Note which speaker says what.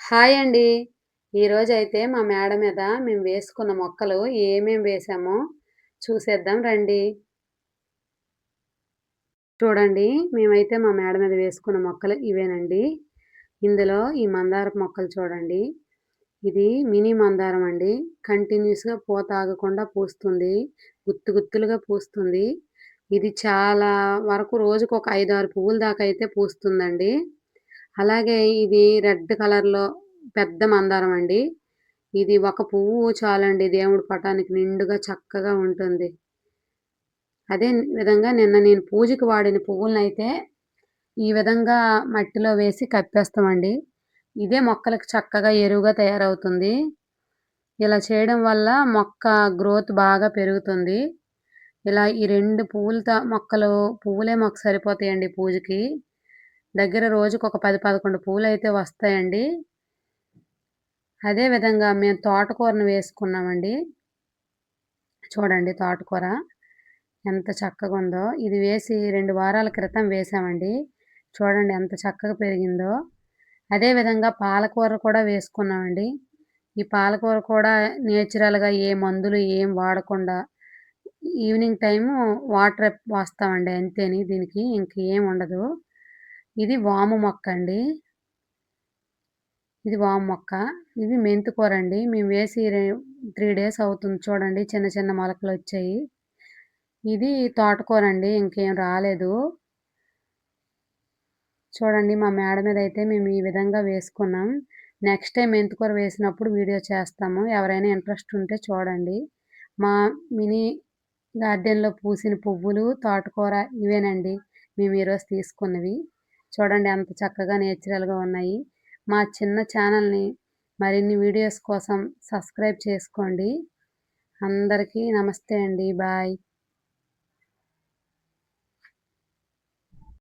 Speaker 1: Hi అండి. ఈరోజైతే మా మేడ మీద మేము వేసుకున్న మొక్కలు ఏమేం వేసామో చూసేద్దాం రండి. చూడండి, మేమైతే మా మేడ మీద వేసుకున్న మొక్కలు ఇవేనండి. ఇందులో ఈ మందారపు మొక్కలు చూడండి. ఇది మినీ మందారం అండి. కంటిన్యూస్‌గా పూత ఆగకుండా పూస్తుంది. గుత్తులుగా పూస్తుంది. ఇది చాలా వరకు రోజుకొక 5, 6 పువ్వుల దాకా అయితే పూస్తుందండి. అలాగే ఇది రెడ్ కలర్‌లో పెద్ద మందారం అండి. ఇది ఒక పువ్వు చాలండి దేవుడి పటానికి నిండుగా చక్కగా ఉంటుంది. అదే విధంగా నిన్న నేను పూజకి వాడిన పువ్వులనైతే ఈ విధంగా మట్టిలో వేసి కప్పేస్తామండి. ఇదే మొక్కలకి చక్కగా ఎరువుగా తయారవుతుంది. ఇలా చేయడం వల్ల మొక్క గ్రోత్ బాగా పెరుగుతుంది. ఇలా ఈ 2 మొక్కలు పువ్వులే మాకు సరిపోతాయండి పూజకి. దగ్గర రోజుకొక 10, 11 పువ్వులైతే వస్తాయండి. అదే విధంగా మేము తోటకూరను వేసుకున్నామండి. చూడండి తోటకూర ఎంత చక్కగుందో. ఇది వేసి 2 వారాల క్రితం వేసామండి. చూడండి ఎంత చక్కగా పెరిగిందో. అదే విధంగా పాలకూర కూడా వేసుకున్నామండి. ఈ పాలకూర కూడా నేచురల్‌గా ఏ మందులు ఏం వాడకుండా ఈవినింగ్ టైము వాటర్ పోస్తామండి అంతేని దీనికి ఇంకేం ఉండదు. ఇది వాము మొక్కండి. ఇది వాము మొక్క. ఇది మెంతి కూరండి. మేము వేసి 3 డేస్ అవుతుంది చూడండి. చిన్న చిన్న మొలకలొచ్చాయి. ఇది తోటకూరండి. ఇంకేం రాలేదు. చూడండి మా మేడ మీదయితే మేము ఈ విధంగా వేసుకున్నాం. నెక్స్ట్ టైమ్ మెంతికూర వేసినప్పుడు వీడియో చేస్తాము. ఎవరైనా ఇంట్రెస్ట్ ఉంటే చూడండి. మా మినీ గార్డెన్‌లో పూసిన పువ్వులు, తోటకూర ఇవేనండి మేము ఈరోజు తీసుకున్నవి. చూడండి ఎంత చక్కగా నేచురల్‌గా ఉన్నాయి. మా చిన్న ఛానల్‌ని మరిన్ని వీడియోస్ కోసం సబ్స్క్రైబ్ చేసుకోండి. అందరికీ నమస్తే అండి. బాయ్.